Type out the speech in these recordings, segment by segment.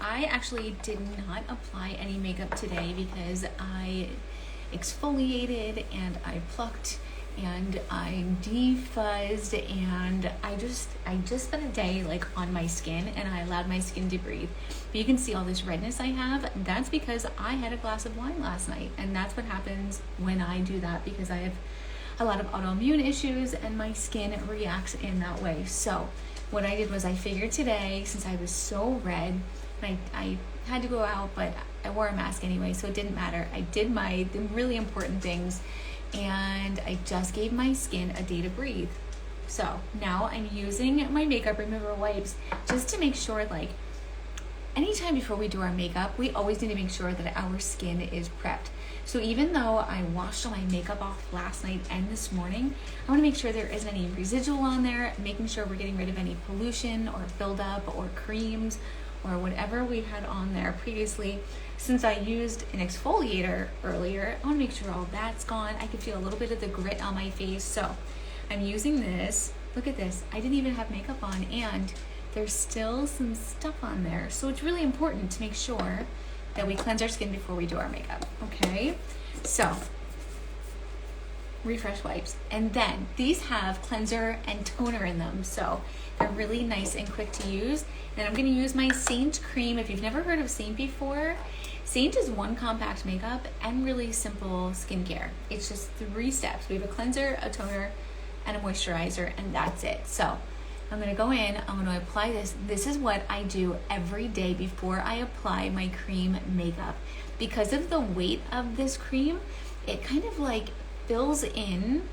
I actually did not apply any makeup today because I exfoliated and I plucked and I defuzzed, and I just spent a day like on my skin, and I allowed my skin to breathe. But you can see all this redness I have. That's because I had a glass of wine last night, and that's what happens when I do that, because I have a lot of autoimmune issues and my skin reacts in that way. So what I did was I figured today, since I was so red, and I had to go out, but I wore a mask anyway, so it didn't matter. I did the really important things, and I just gave my skin a day to breathe. So now I'm using my makeup remover wipes just to make sure, like, anytime before we do our makeup, we always need to make sure that our skin is prepped. So even though I washed all my makeup off last night and this morning, I want to make sure there isn't any residual on there, making sure we're getting rid of any pollution or buildup or creams or whatever we had on there previously. Since I used an exfoliator earlier, I want to make sure all that's gone. I can feel a little bit of the grit on my face. So I'm using this. Look at this. I didn't even have makeup on, and there's still some stuff on there. So it's really important to make sure that we cleanse our skin before we do our makeup, okay? So, refresh wipes. And then these have cleanser and toner in them, so they're really nice and quick to use. And I'm gonna use my Seint cream. If you've never heard of Seint before, Seint is one compact makeup and really simple skincare. It's just 3 steps. We have a cleanser, a toner, and a moisturizer, and that's it. So I'm gonna go in, I'm gonna apply this. This is what I do every day before I apply my cream makeup. Because of the weight of this cream, it kind of like fills in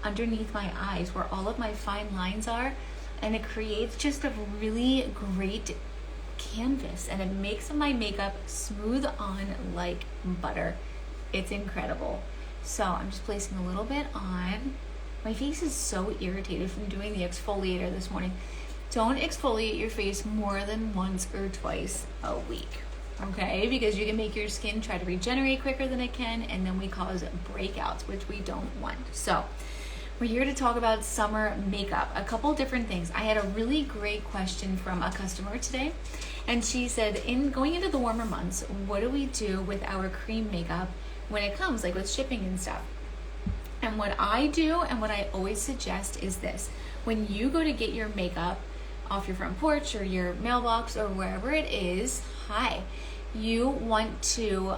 underneath my eyes where all of my fine lines are, and it creates just a really great canvas, and it makes my makeup smooth on like butter. It's incredible. So I'm just placing a little bit on. My face is so irritated from doing the exfoliator this morning. Don't exfoliate your face more than once or twice a week, okay? Because you can make your skin try to regenerate quicker than it can, and then we cause breakouts, which we don't want. So we're here to talk about summer makeup. A couple different things. I had a really great question from a customer today, and she said, in going into the warmer months, what do we do with our cream makeup when it comes, like with shipping and stuff? And what I do and what I always suggest is this. When you go to get your makeup off your front porch or your mailbox or wherever it is, you want to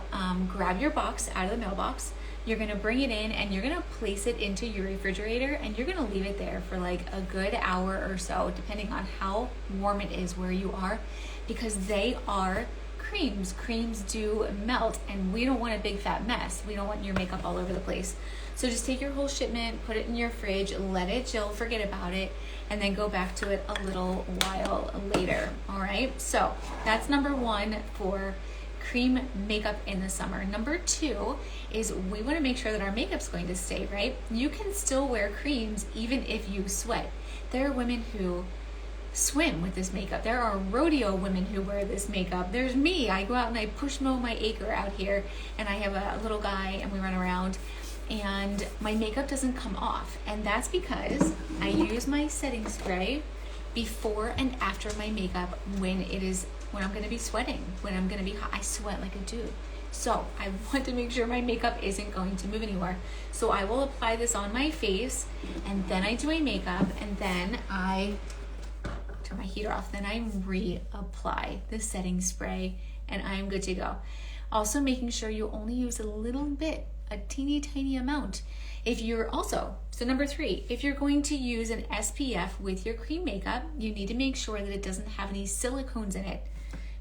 grab your box out of the mailbox. You're gonna bring it in and you're gonna place it into your refrigerator, and you're gonna leave it there for like a good hour or so, depending on how warm it is where you are, because they are creams. Creams do melt, and we don't want a big fat mess. We don't want your makeup all over the place. So just take your whole shipment, put it in your fridge, let it chill, forget about it, and then go back to it a little while later, all right? So that's number 1 for cream makeup in the summer. Number 2 is we wanna make sure that our makeup's going to stay, right? You can still wear creams even if you sweat. There are women who swim with this makeup. There are rodeo women who wear this makeup. There's me. I go out and I push mow my acre out here, and I have a little guy and we run around, and my makeup doesn't come off. And that's because I use my setting spray before and after my makeup when I'm gonna be sweating, when I'm gonna be hot. I sweat like a dude. So I want to make sure my makeup isn't going to move anywhere. So I will apply this on my face, and then I do my makeup, and then I turn my heater off, then I reapply the setting spray, and I'm good to go. Also making sure you only use a little bit, a teeny tiny amount. So number 3, if you're going to use an SPF with your cream makeup, you need to make sure that it doesn't have any silicones in it,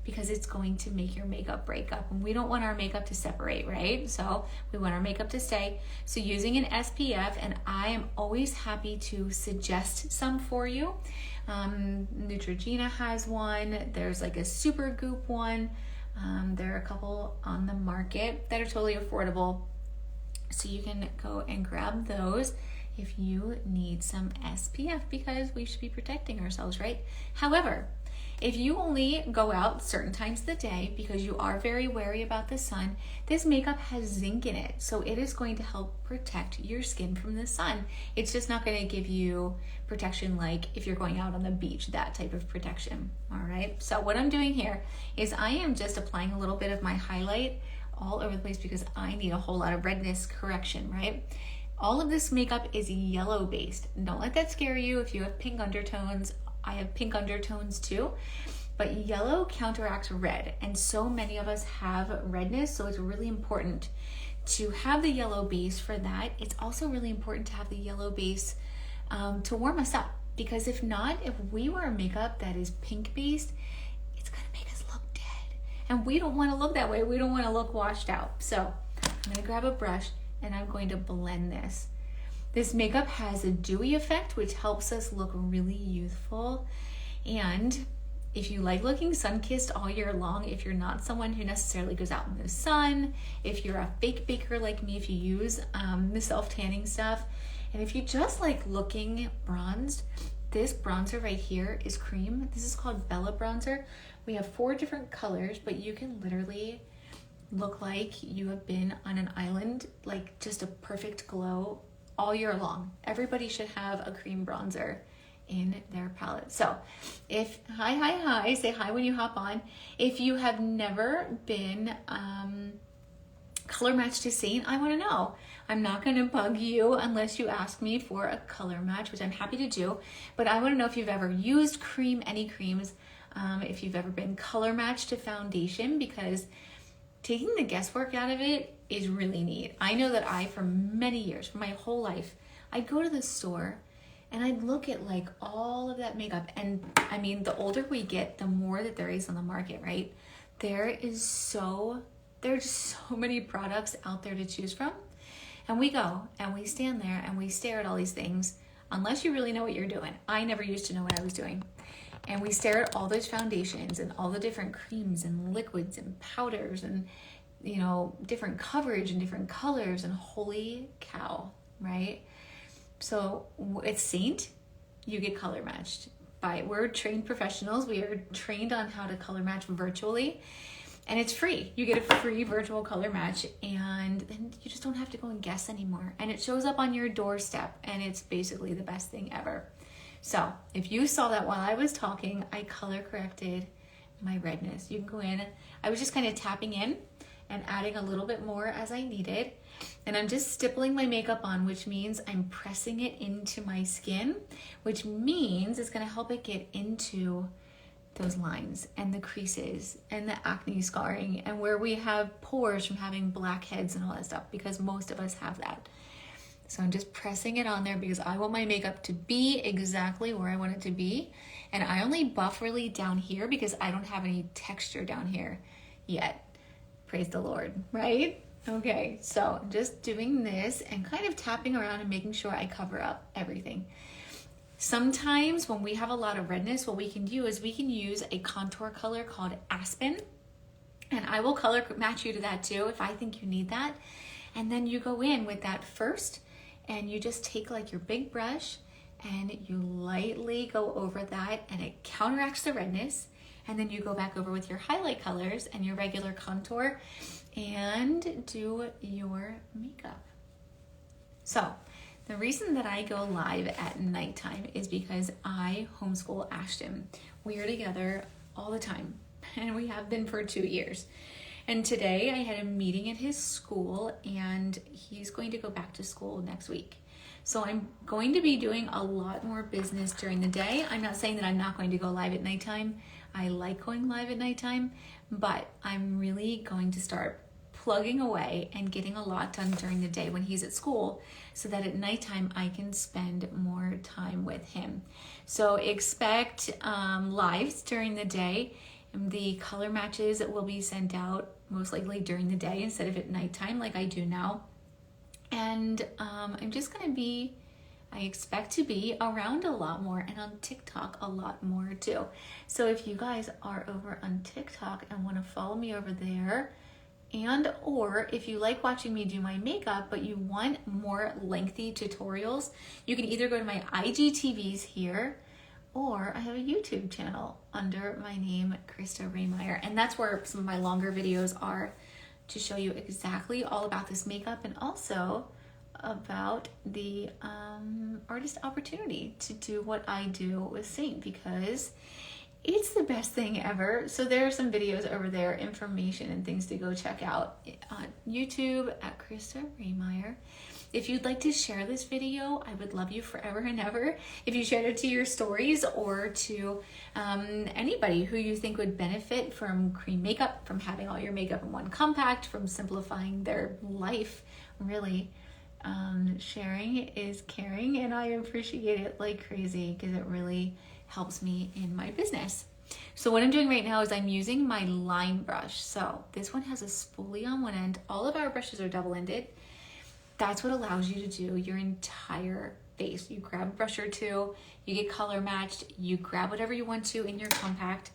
because it's going to make your makeup break up, and we don't want our makeup to separate, right? So we want our makeup to stay. So using an SPF, and I am always happy to suggest some for you. Neutrogena has one. There's like a super goop one. There are a couple on the market that are totally affordable. So you can go and grab those if you need some SPF, because we should be protecting ourselves, right? However, If you only go out certain times of the day because you are very wary about the sun, this makeup has zinc in it. So it is going to help protect your skin from the sun. It's just not going to give you protection like if you're going out on the beach, that type of protection. All right. So what I'm doing here is I am just applying a little bit of my highlight all over the place because I need a whole lot of redness correction, right? All of this makeup is yellow based. Don't let that scare you if you have pink undertones. I have pink undertones too, but yellow counteracts red, and so many of us have redness, so it's really important to have the yellow base for that. It's also really important to have the yellow base to warm us up, because if not, if we wear makeup that is pink based, it's gonna make us look dead, and we don't want to look that way. We don't want to look washed out. So I'm gonna grab a brush and I'm going to blend this. This makeup has a dewy effect, which helps us look really youthful. And if you like looking sun-kissed all year long, if you're not someone who necessarily goes out in the sun, if you're a fake baker like me, if you use the self-tanning stuff, and if you just like looking bronzed, this bronzer right here is cream. This is called Bella Bronzer. We have 4 different colors, but you can literally look like you have been on an island, like just a perfect glow all year long. Everybody should have a cream bronzer in their palette. So if, hi, say hi when you hop on. If you have never been color matched to Seint, I wanna know. I'm not gonna bug you unless you ask me for a color match, which I'm happy to do, but I wanna know if you've ever used cream, any creams, if you've ever been color matched to foundation, because taking the guesswork out of it is really neat. I know that for many years, for my whole life, I'd go to the store and I'd look at like all of that makeup. And I mean, the older we get, the more that there is on the market, right? There's so many products out there to choose from. And we go and we stand there and we stare at all these things, unless you really know what you're doing. I never used to know what I was doing. And we stare at all those foundations and all the different creams and liquids and powders and, you know, different coverage and different colors, and holy cow, right? So it's Seint, you get color matched. We're trained professionals. We are trained on how to color match virtually, and it's free. You get a free virtual color match, and then you just don't have to go and guess anymore. And it shows up on your doorstep, and it's basically the best thing ever. So if you saw that while I was talking, I color corrected my redness. You can go in. I was just kind of tapping in and adding a little bit more as I needed. And I'm just stippling my makeup on, which means I'm pressing it into my skin, which means it's gonna help it get into those lines and the creases and the acne scarring and where we have pores from having blackheads and all that stuff, because most of us have that. So I'm just pressing it on there because I want my makeup to be exactly where I want it to be. And I only buff really down here because I don't have any texture down here yet. Praise the Lord, right? Okay, so I'm just doing this and kind of tapping around and making sure I cover up everything. Sometimes when we have a lot of redness, what we can do is we can use a contour color called Aspen. And I will color match you to that too if I think you need that. And then you go in with that first, and you just take like your big brush and you lightly go over that, and it counteracts the redness. And then you go back over with your highlight colors and your regular contour and do your makeup. So the reason that I go live at nighttime is because I homeschool Ashton. We are together all the time, and we have been for 2 years. And today I had a meeting at his school, and he's going to go back to school next week. So I'm going to be doing a lot more business during the day. I'm not saying that I'm not going to go live at nighttime. I like going live at nighttime, but I'm really going to start plugging away and getting a lot done during the day when he's at school, so that at nighttime I can spend more time with him. So expect lives during the day. The color matches will be sent out most likely during the day instead of at nighttime like I do now. And I'm just gonna be, I expect to be around a lot more, and on TikTok a lot more too. So if you guys are over on TikTok and want to follow me over there, and or if you like watching me do my makeup but you want more lengthy tutorials, you can either go to my IGTVs here, or I have a YouTube channel under my name, Krista Rehmeyer. And that's where some of my longer videos are, to show you exactly all about this makeup and also about the artist opportunity to do what I do with Seint, because it's the best thing ever. So there are some videos over there, information and things to go check out on YouTube at Krista Rehmeyer. If you'd like to share this video, I would love you forever and ever. If you shared it to your stories or to anybody who you think would benefit from cream makeup, from having all your makeup in one compact, from simplifying their life, really. Sharing is caring, and I appreciate it like crazy because it really helps me in my business. So what I'm doing right now is I'm using my line brush. So this one has a spoolie on one end. All of our brushes are double-ended. That's what allows you to do your entire face. You grab a brush or two, you get color matched, you grab whatever you want to in your compact,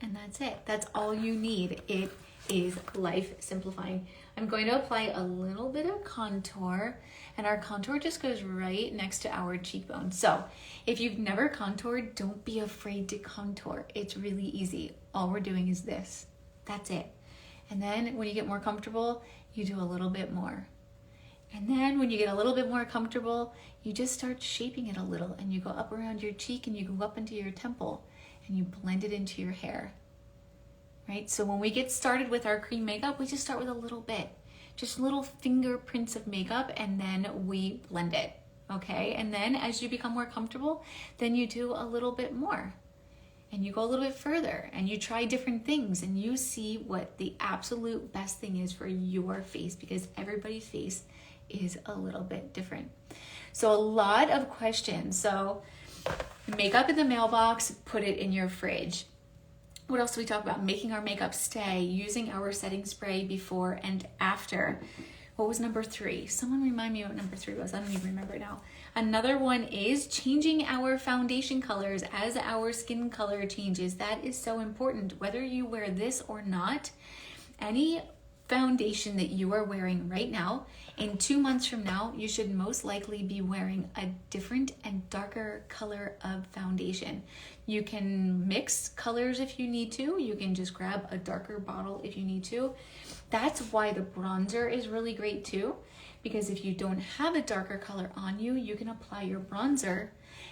and that's it. That's all you need. It is life simplifying. I'm going to apply a little bit of contour, and our contour just goes right next to our cheekbone. So if you've never contoured, don't be afraid to contour. It's really easy. All we're doing is this. That's it. And then when you get more comfortable, you do a little bit more. And then when you get a little bit more comfortable, you just start shaping it a little, and you go up around your cheek and you go up into your temple and you blend it into your hair. Right? So when we get started with our cream makeup, we just start with a little bit, just little fingerprints of makeup, and then we blend it. Okay? And then as you become more comfortable, then you do a little bit more. And you go a little bit further and you try different things and you see what the absolute best thing is for your face, because everybody's face is a little bit different. So a lot of questions. So makeup in the mailbox, put it in your fridge. What else do we talk about? Making our makeup stay, using our setting spray before and after. What was number 3? Someone remind me what number 3 was. I don't even remember now. Another one is changing our foundation colors as our skin color changes. That is so important. Whether you wear this or not, any foundation that you are wearing right now, in 2 months from now, you should most likely be wearing a different and darker color of foundation. You can mix colors if you need to. You can just grab a darker bottle if you need to. That's why the bronzer is really great too, because if you don't have a darker color on you, you can apply your bronzer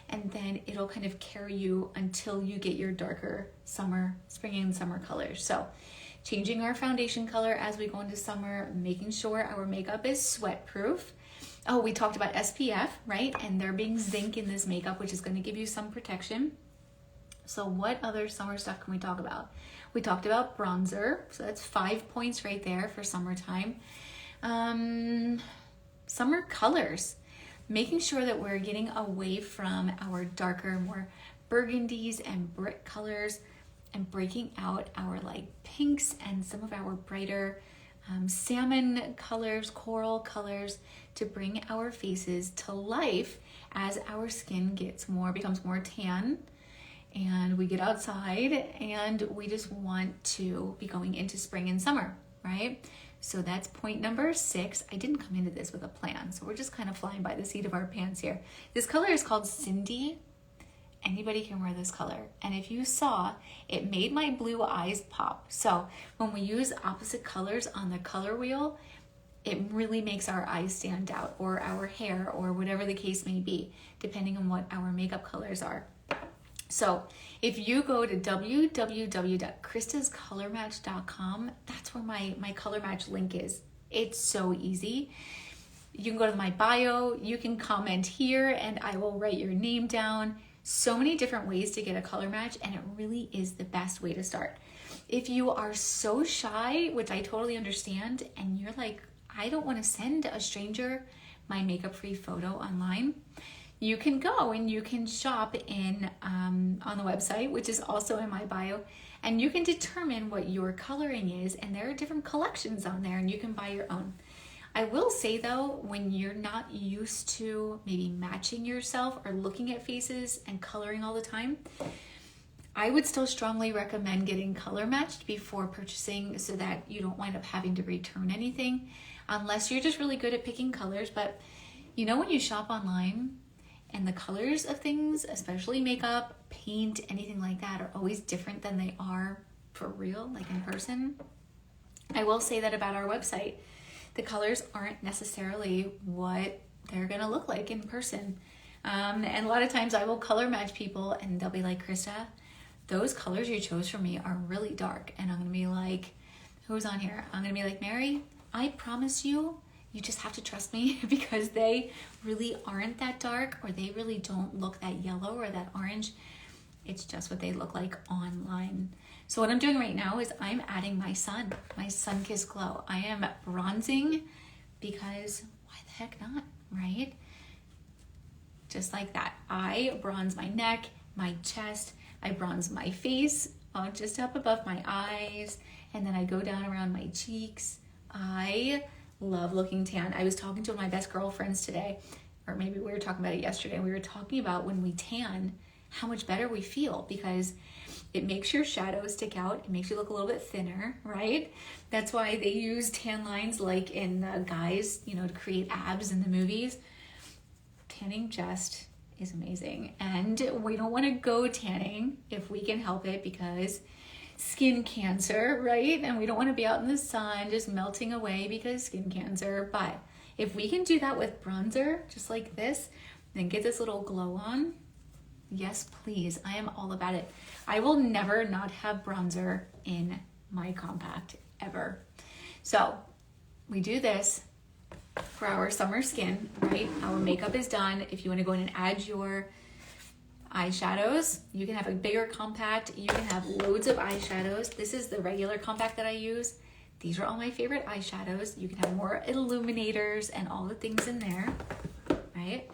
and then it'll kind of carry you until you get your darker spring and summer colors. So changing our foundation color as we go into summer, making sure our makeup is sweat proof. Oh, we talked about SPF, right? And there being zinc in this makeup, which is going to give you some protection. So what other summer stuff can we talk about? We talked about bronzer. So that's 5 points right there for summertime. Summer colors. Making sure that we're getting away from our darker, more burgundies and brick colors, and breaking out our like pinks and some of our brighter salmon colors, coral colors, to bring our faces to life as our skin becomes more tan and we get outside and we just want to be going into spring and summer, right? So that's point number 6. I didn't come into this with a plan, so we're just kind of flying by the seat of our pants here. This color is called Cindy. Anybody can wear this color. And if you saw, it made my blue eyes pop. So when we use opposite colors on the color wheel, it really makes our eyes stand out, or our hair, or whatever the case may be, depending on what our makeup colors are. So if you go to www.kristascolormatch.com, that's where my color match link is. It's so easy. You can go to my bio, you can comment here, and I will write your name down. So many different ways to get a color match, and it really is the best way to start. If you are so shy, which I totally understand, and you're like, I don't want to send a stranger my makeup-free photo online, you can go and you can shop in on the website, which is also in my bio, and you can determine what your coloring is, and there are different collections on there, and you can buy your own. I will say though, when you're not used to maybe matching yourself or looking at faces and coloring all the time, I would still strongly recommend getting color matched before purchasing, so that you don't wind up having to return anything, unless you're just really good at picking colors. But you know, when you shop online, And the colors of things, especially makeup, paint, anything like that, are always different than they are for real, like in person. I will say that about our website. The colors aren't necessarily what they're gonna look like in person. And a lot of times I will color match people and they'll be like, Krista, those colors you chose for me are really dark. And I'm gonna be like, who's on here? I'm gonna be like, Mary, I promise you, you just have to trust me because they really aren't that dark, or they really don't look that yellow or that orange. It's just what they look like online. So what I'm doing right now is I'm adding my sun kissed glow. I am bronzing because why the heck not, right? Just like that. I bronze my neck, my chest, I bronze my face, just up above my eyes, and then I go down around my cheeks. I love looking tan. I was talking to one of my best girlfriends today, or maybe we were talking about it yesterday. We were talking about when we tan, how much better we feel, because it makes your shadows stick out. It makes you look a little bit thinner, right? That's why they use tan lines like in guys, to create abs in the movies. Tanning just is amazing. And we don't want to go tanning if we can help it, because skin cancer, right? And we don't want to be out in the sun just melting away because skin cancer. But if we can do that with bronzer, just like this, then get this little glow on, yes, please. I am all about it. I will never not have bronzer in my compact, ever. So we do this for our summer skin, right? Our makeup is done. If you want to go in and add your eyeshadows, you can have a bigger compact. You can have loads of eyeshadows. This is the regular compact that I use. These are all my favorite eyeshadows. You can have more illuminators and all the things in there, right?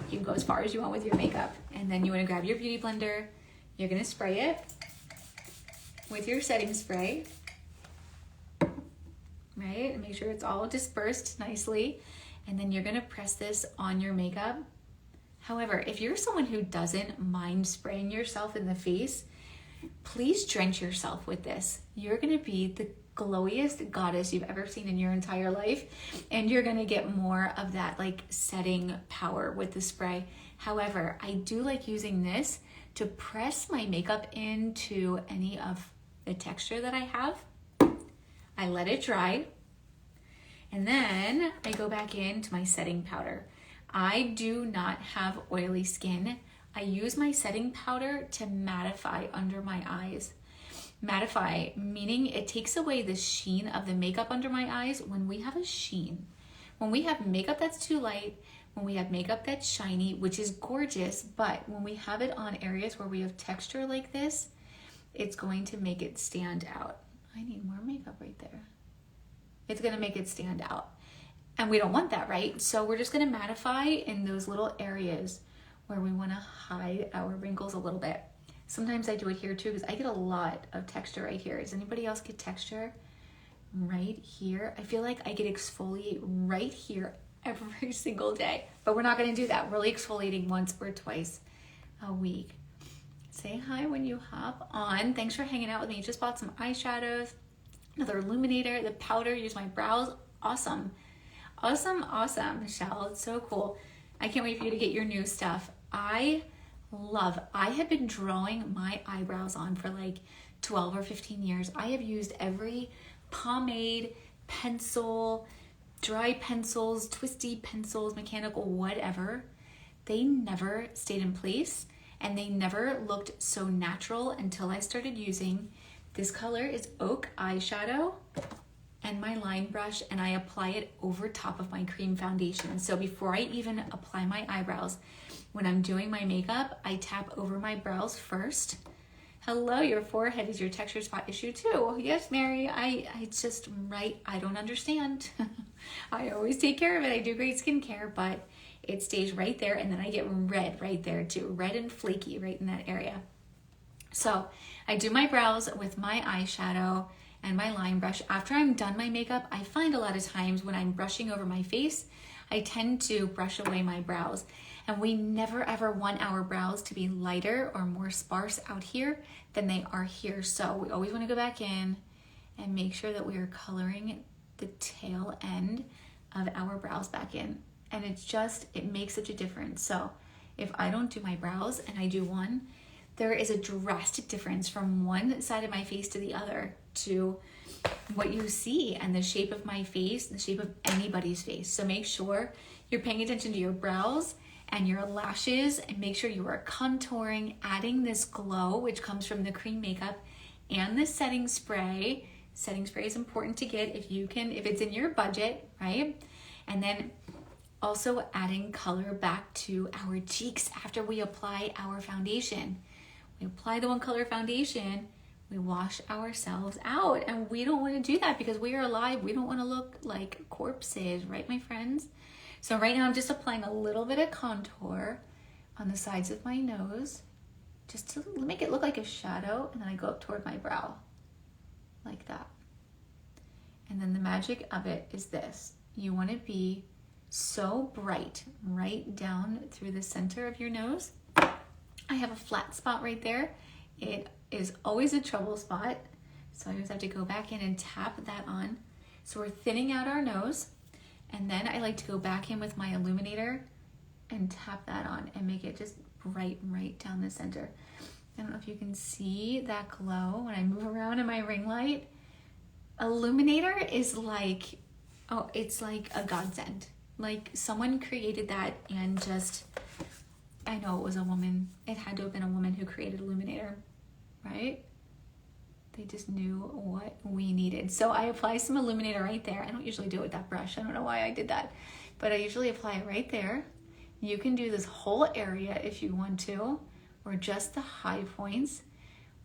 You can go as far as you want with your makeup. And then you want to grab your beauty blender. You're going to spray it with your setting spray, right? And make sure it's all dispersed nicely. And then you're going to press this on your makeup. However, if you're someone who doesn't mind spraying yourself in the face, please drench yourself with this. You're going to be the glowiest goddess you've ever seen in your entire life, and you're going to get more of that like setting power with the spray. However, I do like using this to press my makeup into any of the texture that I have. I let it dry, and then I go back into my setting powder. I do not have oily skin. I use my setting powder to mattify under my eyes. Mattify, meaning it takes away the sheen of the makeup under my eyes when we have a sheen. When we have makeup that's too light, when we have makeup that's shiny, which is gorgeous, but when we have it on areas where we have texture like this, it's going to make it stand out. I need more makeup right there. It's gonna make it stand out. And we don't want that, right? So we're just gonna mattify in those little areas where we wanna hide our wrinkles a little bit. Sometimes I do it here too, because I get a lot of texture right here. Does anybody else get texture right here? I feel like I get exfoliate right here every single day, but we're not gonna do that. We're only exfoliating once or twice a week. Say hi when you hop on. Thanks for hanging out with me. Just bought some eyeshadows, another illuminator, the powder, use my brows. Awesome. Awesome, awesome, Michelle. It's so cool. I can't wait for you to get your new stuff. I have been drawing my eyebrows on for like 12 or 15 years. I have used every pomade, pencil, dry pencils, twisty pencils, mechanical, whatever. They never stayed in place, and they never looked so natural until I started using this color is Oak Eyeshadow and my line brush, and I apply it over top of my cream foundation. So before I even apply my eyebrows, when I'm doing my makeup, I tap over my brows first. Hello, your forehead is your texture spot issue too. Yes, Mary, it's just right. I don't understand. I always take care of it. I do great skincare, but it stays right there, and then I get red right there too. Red and flaky right in that area. So I do my brows with my eyeshadow and my line brush. After I'm done my makeup, I find a lot of times when I'm brushing over my face, I tend to brush away my brows. And we never ever want our brows to be lighter or more sparse out here than they are here. So we always want to go back in and make sure that we are coloring the tail end of our brows back in. And it makes such a difference. So if I don't do my brows and I do one, there is a drastic difference from one side of my face to the other to what you see and the shape of my face, the shape of anybody's face. So make sure you're paying attention to your brows and your lashes, and make sure you are contouring, adding this glow, which comes from the cream makeup and the setting spray. Setting spray is important to get if it's in your budget, right? And then also adding color back to our cheeks after we apply our foundation. We apply the one color foundation, we wash ourselves out, and we don't want to do that because we are alive. We don't want to look like corpses, right, my friends? So right now I'm just applying a little bit of contour on the sides of my nose, just to make it look like a shadow, and then I go up toward my brow, like that. And then the magic of it is this. You want to be so bright right down through the center of your nose. I have a flat spot right there. It is always a trouble spot, so I always have to go back in and tap that on. So we're thinning out our nose, and then I like to go back in with my illuminator and tap that on and make it just bright right down the center. I don't know if you can see that glow when I move around in my ring light. Illuminator is like, oh, it's like a godsend. Like someone created that, and just, I know it was a woman. It had to have been a woman who created Illuminator, right? They just knew what we needed. So I apply some Illuminator right there. I don't usually do it with that brush. I don't know why I did that, but I usually apply it right there. You can do this whole area if you want to, or just the high points.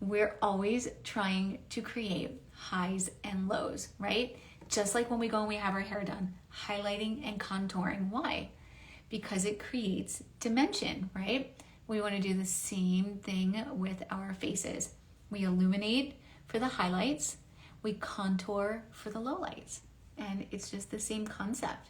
We're always trying to create highs and lows, right? Just like when we go and we have our hair done, highlighting and contouring. Why? Because it creates dimension, right? We want to do the same thing with our faces. We illuminate for the highlights, we contour for the lowlights, and it's just the same concept.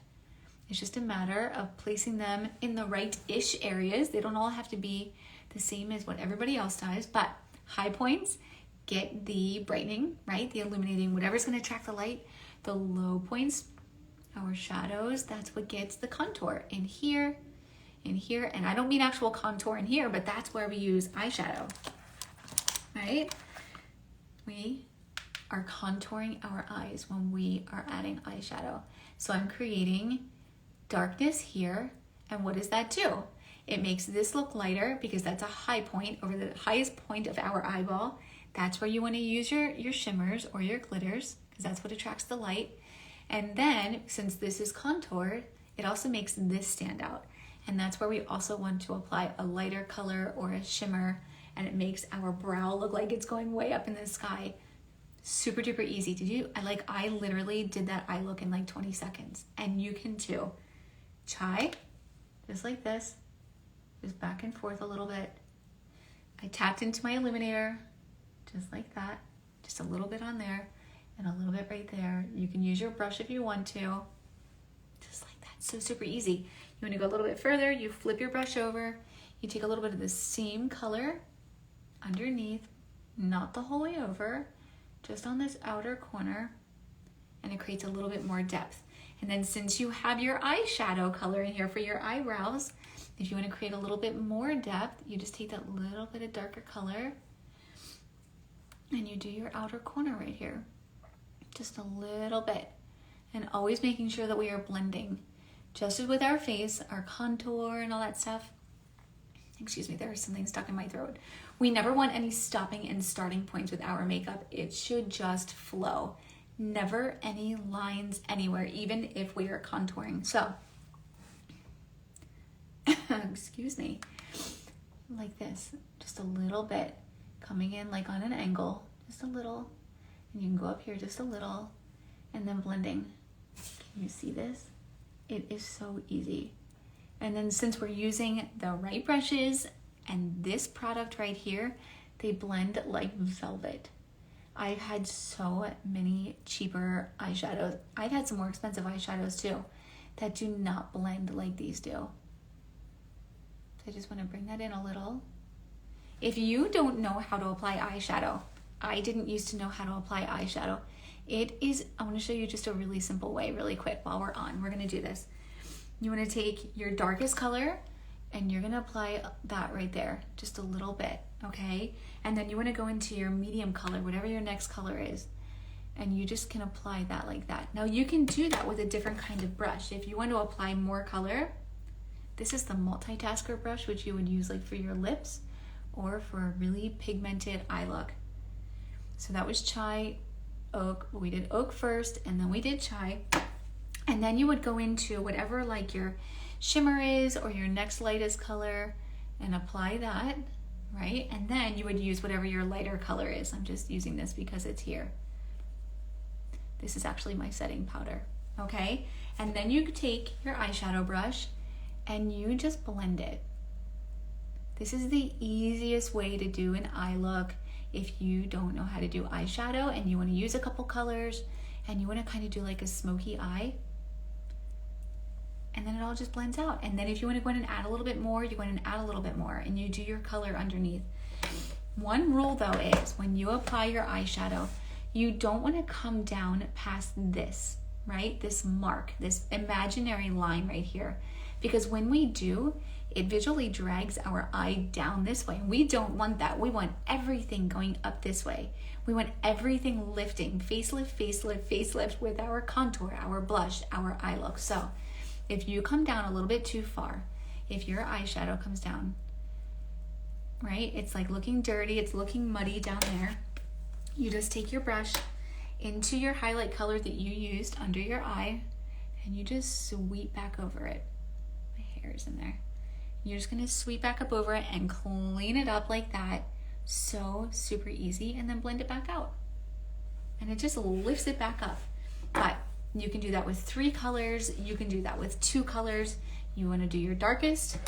It's just a matter of placing them in the right-ish areas. They don't all have to be the same as what everybody else does, but high points get the brightening, right? The illuminating, whatever's going to attract the light. The low points, our shadows, that's what gets the contour in here, and I don't mean actual contour in here, but that's where we use eyeshadow, right? We are contouring our eyes when we are adding eyeshadow. So I'm creating darkness here, and what does that do? It makes this look lighter because that's a high point over the highest point of our eyeball. That's where you want to use your shimmers or your glitters, because that's what attracts the light. And then, since this is contoured, it also makes this stand out. And that's where we also want to apply a lighter color or a shimmer, and it makes our brow look like it's going way up in the sky. Super duper easy to do. I literally did that eye look in like 20 seconds, and you can too. Try, just like this, just back and forth a little bit. I tapped into my illuminator, just like that, just a little bit on there, and a little bit right there. You can use your brush if you want to, just like that. So super easy. You want to go a little bit further, you flip your brush over, you take a little bit of the same color underneath, not the whole way over, just on this outer corner, and it creates a little bit more depth. And then since you have your eyeshadow color in here for your eyebrows, if you want to create a little bit more depth, you just take that little bit of darker color and you do your outer corner right here, just a little bit, and always making sure that we are blending. Just as with our face, our contour and all that stuff. Excuse me, there is something stuck in my throat. We never want any stopping and starting points with our makeup. It should just flow. Never any lines anywhere, even if we are contouring. So, excuse me, like this, just a little bit, coming in like on an angle, just a little, and you can go up here just a little, and then blending. Can you see this? It is so easy. And then since we're using the right brushes and this product right here, they blend like velvet. I've had so many cheaper eyeshadows. I've had some more expensive eyeshadows too that do not blend like these do. So I just want to bring that in a little. If you don't know how to apply eyeshadow, I didn't used to know how to apply eyeshadow. I want to show you just a really simple way, really quick while we're on. We're going to do this. You want to take your darkest color and you're gonna apply that right there, just a little bit, okay? And then you wanna go into your medium color, whatever your next color is, and you just can apply that like that. Now you can do that with a different kind of brush. If you want to apply more color, this is the multitasker brush, which you would use like for your lips or for a really pigmented eye look. So that was chai, oak. We did oak first, and then we did chai. And then you would go into whatever like your shimmer is or your next lightest color and apply that, right? And then you would use whatever your lighter color is. I'm just using this because it's here. This is actually my setting powder, okay? And then you take your eyeshadow brush and you just blend it. This is the easiest way to do an eye look if you don't know how to do eyeshadow and you want to use a couple colors and you want to kind of do like a smoky eye. And then it all just blends out. And then if you want to go in and add a little bit more, you go in and add a little bit more and you do your color underneath. One rule though is when you apply your eyeshadow, you don't want to come down past this, right? This mark, this imaginary line right here. Because when we do, it visually drags our eye down this way. We don't want that. We want everything going up this way. We want everything lifting, facelift, facelift, facelift with our contour, our blush, our eye look. So if you come down a little bit too far, if your eyeshadow comes down, right? It's like looking dirty, it's looking muddy down there. You just take your brush into your highlight color that you used under your eye and you just sweep back over it. My hair is in there. You're just gonna sweep back up over it and clean it up like that. So super easy, and then blend it back out. And it just lifts it back up. But you can do that with 3 colors. You can do that with 2 colors. You wanna do your darkest.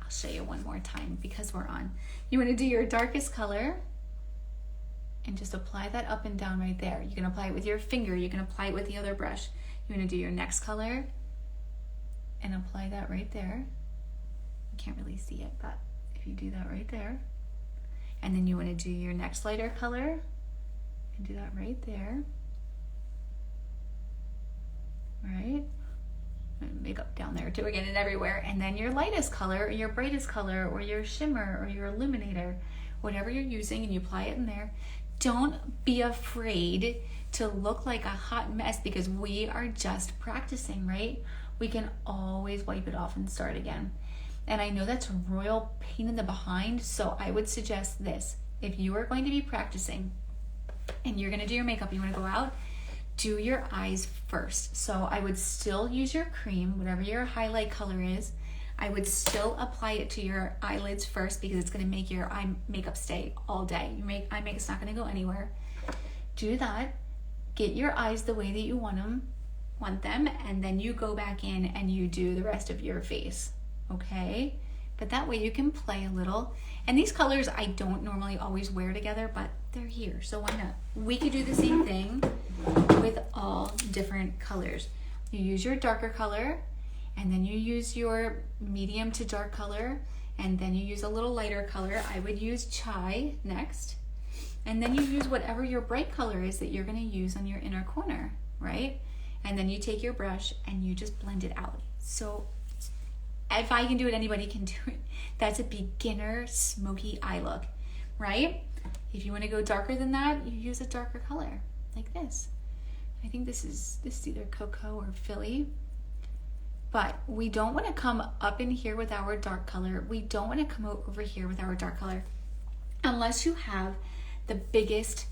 I'll show you one more time because we're on. You wanna do your darkest color and just apply that up and down right there. You can apply it with your finger. You can apply it with the other brush. You wanna do your next color and apply that right there. You can't really see it, but if you do that right there, and then you wanna do your next lighter color and do that right there, right? Makeup down there too again and everywhere. And then your lightest color or your brightest color or your shimmer or your illuminator, whatever you're using, and you apply it in there. Don't be afraid to look like a hot mess because we are just practicing, right? We can always wipe it off and start again. And I know that's a royal pain in the behind, so I would suggest this. If you are going to be practicing and you're gonna do your makeup, you wanna go out, do your eyes first. So I would still use your cream, whatever your highlight color is. I would still apply it to your eyelids first because it's gonna make your eye makeup stay all day. Your eye makeup's not gonna go anywhere. Do that, get your eyes the way that you want them, and then you go back in and you do the rest of your face, okay? But that way you can play a little. And these colors I don't normally always wear together, but they're here, so why not? We could do the same thing with all different colors. You use your darker color, and then you use your medium to dark color, and then you use a little lighter color. I would use chai next, and then you use whatever your bright color is that you're gonna use on your inner corner, right? And then you take your brush and you just blend it out. So if I can do it, anybody can do it. That's a beginner smoky eye look, right? If you wanna go darker than that, you use a darker color, like this. I think this is either cocoa or Philly. But we don't want to come up in here with our dark color. We don't want to come over here with our dark color unless you have the biggest,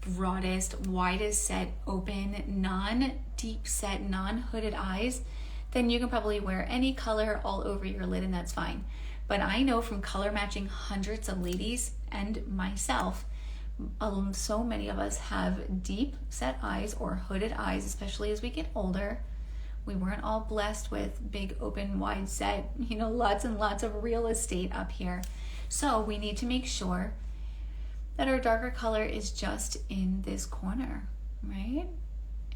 broadest, widest set, open, non-deep set, non-hooded eyes. Then you can probably wear any color all over your lid and that's fine. But I know from color matching hundreds of ladies and myself, so many of us have deep set eyes or hooded eyes, especially as we get older. We weren't all blessed with big, open, wide set, lots and lots of real estate up here. So we need to make sure that our darker color is just in this corner, right?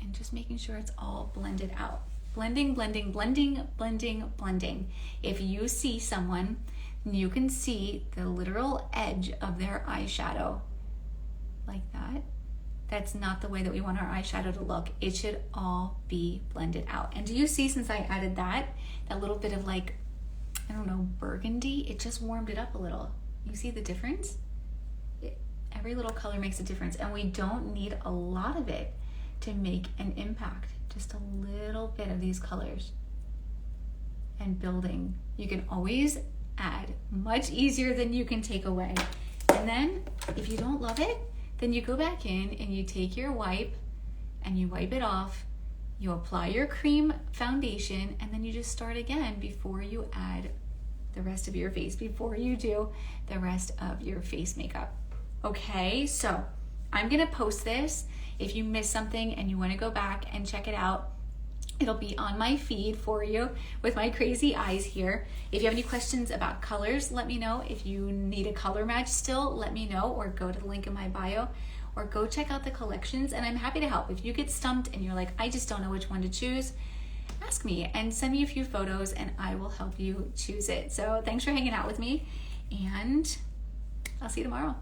And just making sure it's all blended out. Blending, blending, blending, blending, blending. If you see someone, you can see the literal edge of their eyeshadow like that. That's not the way that we want our eyeshadow to look. It should all be blended out. And do you see, since I added that little bit of like I don't know, burgundy, it just warmed it up a little. You see the difference? Every little color makes a difference, and we don't need a lot of it to make an impact. Just a little bit of these colors and building. You can always add, much easier than you can take away. And then if you don't love it, then you go back in and you take your wipe and you wipe it off. You apply your cream foundation, and then you just start again before you add the rest of your face, before you do the rest of your face makeup. Okay, so I'm gonna post this. If you missed something and you wanna go back and check it out, it'll be on my feed for you with my crazy eyes here. If you have any questions about colors, let me know. If you need a color match still, let me know, or go to the link in my bio, or go check out the collections, and I'm happy to help. If you get stumped and you're like, I just don't know which one to choose, ask me and send me a few photos and I will help you choose it. So thanks for hanging out with me, and I'll see you tomorrow.